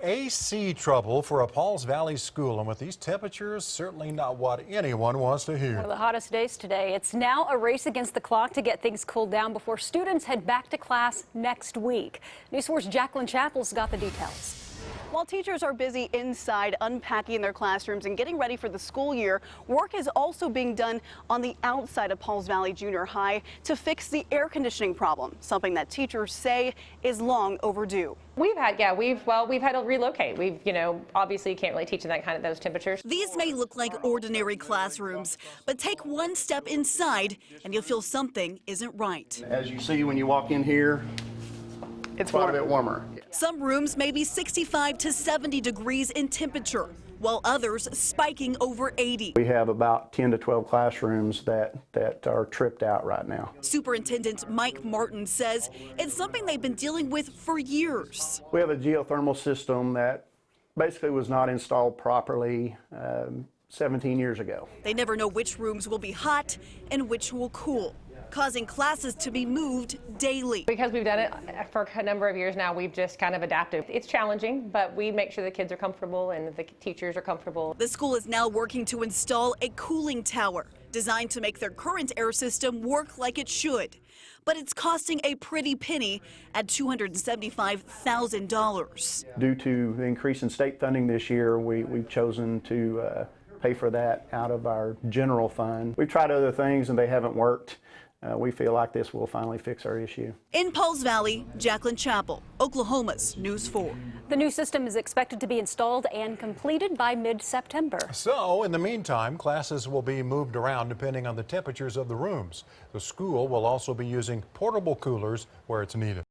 AC trouble for a Pauls Valley school, and with these temperatures, certainly not what anyone wants to hear. One of the hottest days today. It's now a race against the clock to get things cooled down before students head back to class next week. News 4's Jacqueline Chappell's got the details. While teachers are busy inside unpacking their classrooms and getting ready for the school year, work is also being done on the outside of Pauls Valley Junior High to fix the air conditioning problem, something that teachers say is long overdue. We've had to relocate. Obviously can't really teach in those temperatures. These may look like ordinary classrooms, but take one step inside and you'll feel something isn't right. As you see when you walk in here, it's quite a bit warmer. Some rooms may be 65 to 70 degrees in temperature, while others spiking over 80. We have about 10 to 12 classrooms that are tripped out right now. Superintendent Mike Martin says it's something they've been dealing with for years. We have a geothermal system that basically was not installed properly 17 years ago. They never know which rooms will be hot and which will cool, causing classes to be moved daily. Because we've done it for a number of years now, we've just kind of adapted. It's challenging, but we make sure the kids are comfortable and the teachers are comfortable. The school is now working to install a cooling tower designed to make their current air system work like it should. But it's costing a pretty penny at $275,000. Due to the increase in state funding this year, we've chosen to pay for that out of our general fund. We've tried other things and they haven't worked. We feel like this will finally fix our issue. In Pauls Valley, Jacqueline Chappell, Oklahoma's News 4. The new system is expected to be installed and completed by mid-September. So, in the meantime, classes will be moved around depending on the temperatures of the rooms. The school will also be using portable coolers where it's needed.